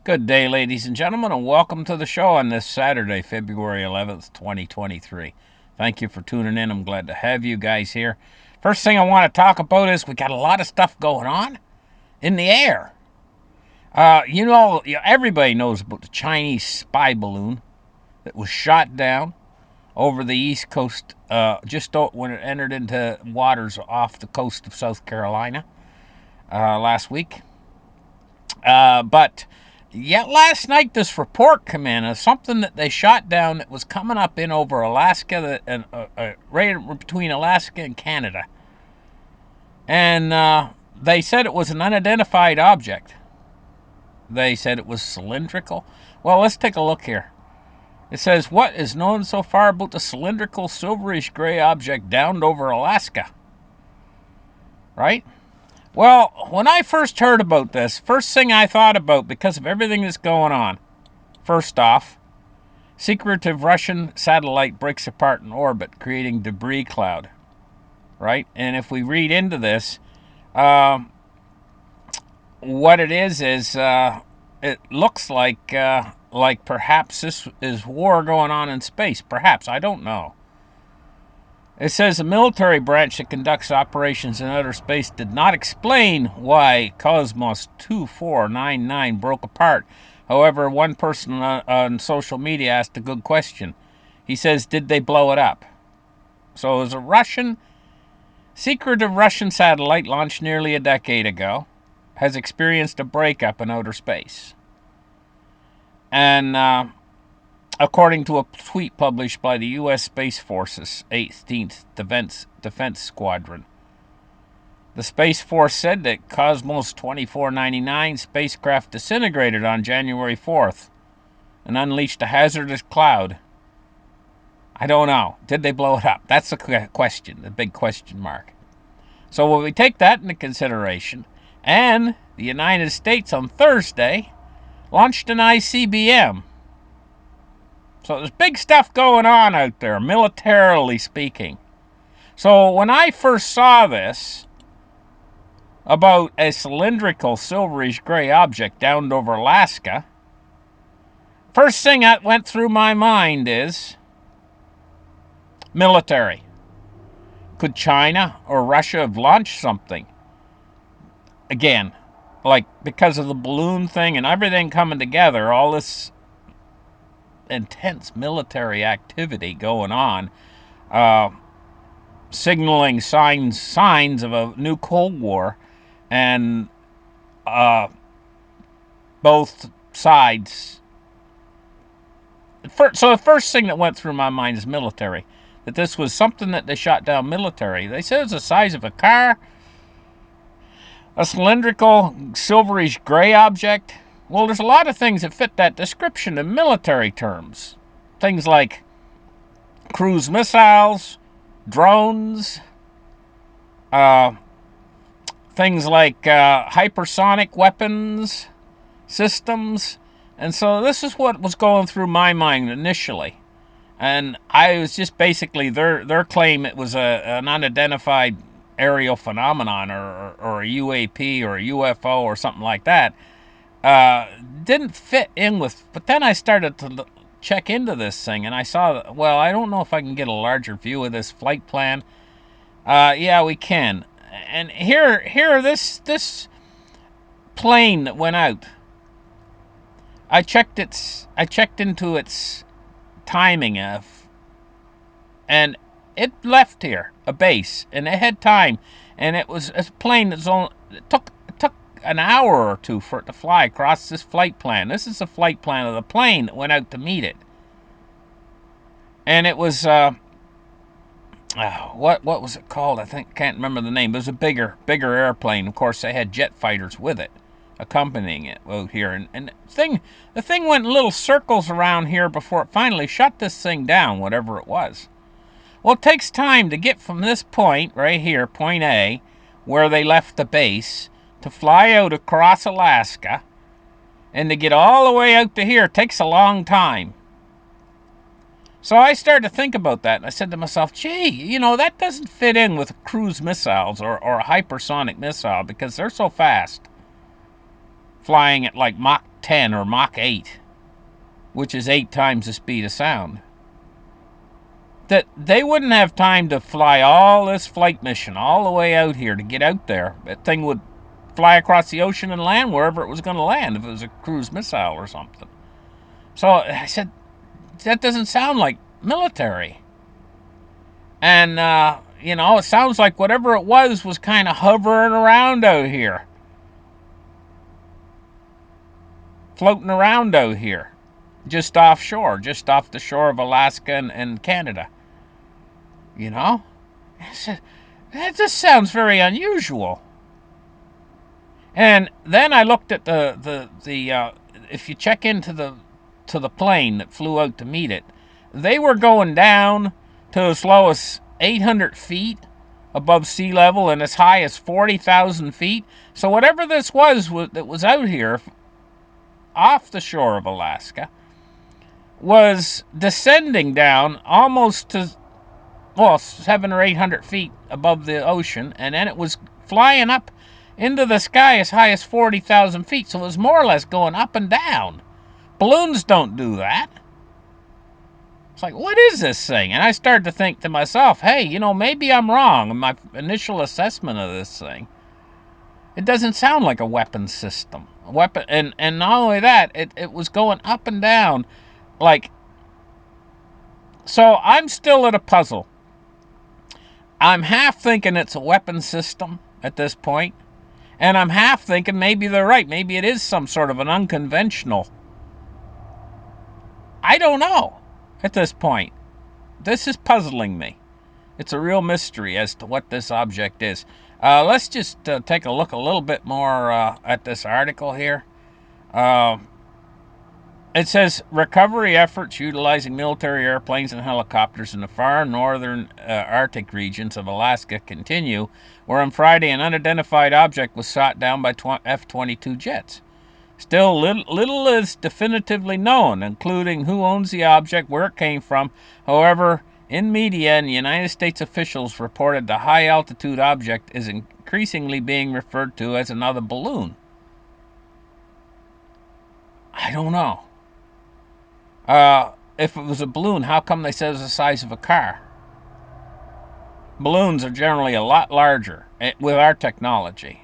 Good day, ladies and gentlemen, and welcome to the show on this Saturday, February 11th, 2023. Thank you for tuning in. I'm glad to have you guys here. First thing I want to talk about is we got a lot of stuff going on in the air. Everybody knows about the Chinese spy balloon that was shot down over the East Coast just when it entered into waters off the coast of South Carolina last week. But yet last night this report came in of something that they shot down that was coming up in over Alaska, right between Alaska and Canada. And they said it was an unidentified object. They said it was cylindrical. Well, let's take a look here. It says, what is known so far about the cylindrical silverish gray object downed over Alaska? Right? Well, when I first heard about this, first thing I thought about, because of everything that's going on, first off, secretive Russian satellite breaks apart in orbit, creating debris cloud. Right? And if we read into this, what it is it looks like perhaps this is war going on in space. Perhaps, I don't know. It says a military branch that conducts operations in outer space did not explain why Cosmos 2499 broke apart. However, one person on social media asked a good question. He says, did they blow it up? So it was a secretive Russian satellite launched nearly a decade ago has experienced a breakup in outer space. And according to a tweet published by the U.S. Space Force's 18th Defense Squadron. The Space Force said that Cosmos 2499 spacecraft disintegrated on January 4th and unleashed a hazardous cloud. I don't know. Did they blow it up? That's the question, the big question mark. So when we take that into consideration, and the United States on Thursday launched an ICBM. So there's big stuff going on out there, militarily speaking. So when I first saw this about a cylindrical silverish gray object downed over Alaska, first thing that went through my mind is military. Could China or Russia have launched something? Again, like because of the balloon thing and everything coming together, all this intense military activity going on, signaling signs of a new Cold War, and both sides. So the first thing that went through my mind is military. That this was something that they shot down military. They said it was the size of a car, a cylindrical silverish gray object. Well, there's a lot of things that fit that description in military terms. Things like cruise missiles, drones, things like hypersonic weapons systems. And so this is what was going through my mind initially. And I was just basically, their claim it was an unidentified aerial phenomenon or a UAP or a UFO or something like that. Didn't fit in with, but then I started to check into this thing and I saw, well, I don't know if I can get a larger view of this flight plan. Yeah, we can. And here, this plane that went out, I checked into its timing and it left here a base and it had time, and it was a plane that's only it took an hour or two for it to fly across this flight plan. This is the flight plan of the plane that went out to meet it, and it was what was it called? Can't remember the name. It was a bigger airplane. Of course, they had jet fighters with it, accompanying it out here, and the thing went in little circles around here before it finally shut this thing down, whatever it was. Well, it takes time to get from this point right here, point A, where they left the base, to fly out across Alaska, and to get all the way out to here takes a long time. So I started to think about that, and I said to myself, gee, that doesn't fit in with cruise missiles or a hypersonic missile, because they're so fast, flying at like Mach Mach 10 or Mach 8, which is 8 times the speed of sound, that they wouldn't have time to fly all this flight mission all the way out here to get out there. That thing would fly across the ocean and land wherever it was going to land if it was a cruise missile or something. So I said, that doesn't sound like military. And, it sounds like whatever it was kind of hovering around out here. Floating around out here. Just offshore, just off the shore of Alaska and Canada. I said, that just sounds very unusual. And then I looked at the if you check into the plane that flew out to meet it, they were going down to as low as 800 feet above sea level and as high as 40,000 feet. So whatever this was that was out here off the shore of Alaska was descending down almost to 700 or 800 feet above the ocean, and then it was flying up into the sky as high as 40,000 feet. So it was more or less going up and down. Balloons don't do that. It's like, what is this thing? And I started to think to myself, hey, maybe I'm wrong in my initial assessment of this thing. It doesn't sound like a weapon system. And not only that, it was going up and down. So I'm still at a puzzle. I'm half thinking it's a weapon system at this point, and I'm half thinking maybe they're right. Maybe it is some sort of an unconventional. I don't know at this point. This is puzzling me. It's a real mystery as to what this object is. Let's just take a look a little bit more at this article here. It says recovery efforts utilizing military airplanes and helicopters in the far northern Arctic regions of Alaska continue, where on Friday an unidentified object was shot down by F-22 jets. Still, little is definitively known, including who owns the object, where it came from. However, in media and United States officials reported the high-altitude object is increasingly being referred to as another balloon. I don't know. If it was a balloon, how come they said it was the size of a car? Balloons are generally a lot larger with our technology,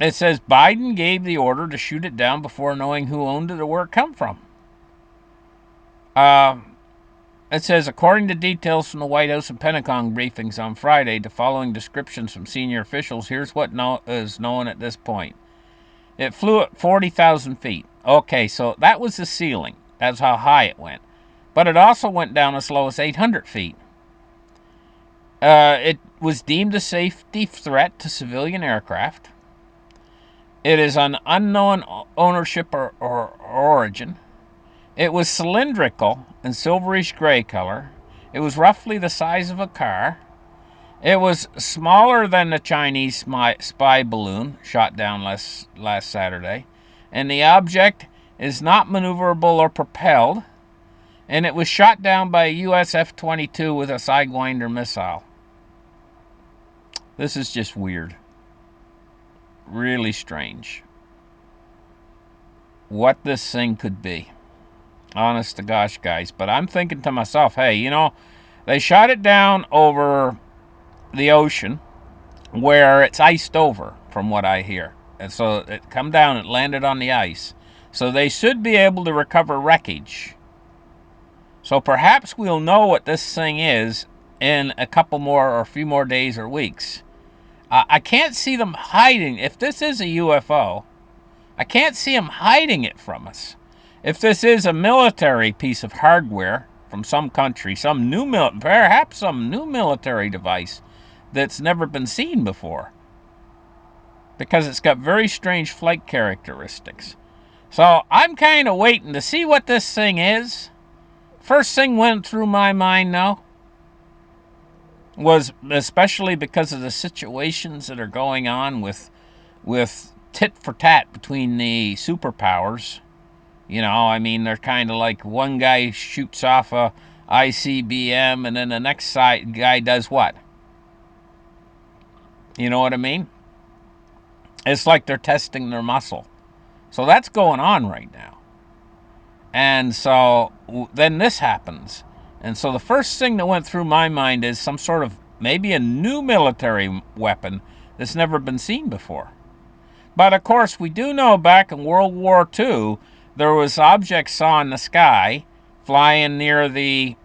It says Biden gave the order to shoot it down before knowing who owned it or where it come from. It says, according to details from the White House and Pentagon briefings on Friday, the following descriptions from senior officials, here's what is known at this point. It flew at 40,000 feet. Okay, so that was the ceiling. That's how high it went. But it also went down as low as 800 feet. It was deemed a safety threat to civilian aircraft. It is an unknown ownership or origin. It was cylindrical and silverish gray color. It was roughly the size of a car. It was smaller than the Chinese spy balloon shot down last Saturday. And the object is not maneuverable or propelled. And it was shot down by a U.S. F-22 with a Sidewinder missile. This is just weird. Really strange. What this thing could be. Honest to gosh, guys. But I'm thinking to myself, hey, they shot it down over the ocean where it's iced over, from what I hear. And so it come down, it landed on the ice. So they should be able to recover wreckage. So perhaps we'll know what this thing is in a couple more or a few more days or weeks. I can't see them hiding. If this is a UFO, I can't see them hiding it from us. If this is a military piece of hardware from some country, perhaps some new military device that's never been seen before, because it's got very strange flight characteristics. So I'm kind of waiting to see what this thing is. First thing went through my mind now was, especially because of the situations that are going on with tit for tat between the superpowers. They're kind of like one guy shoots off a ICBM and then the next guy does what? You know what I mean? It's like they're testing their muscle. So that's going on right now. And so then this happens. And so the first thing that went through my mind is some sort of maybe a new military weapon that's never been seen before. But of course, we do know back in World War II, there was objects saw in the sky flying near the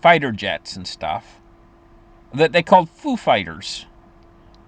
fighter jets and stuff that they called Foo Fighters.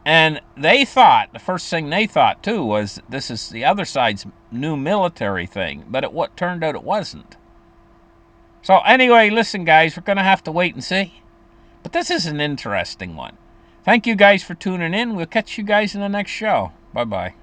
And they thought, the first thing they thought too was this is the other side's new military thing, but it turned out it wasn't. So anyway, listen guys, we're going to have to wait and see. But this is an interesting one. Thank you guys for tuning in. We'll catch you guys in the next show. Bye-bye.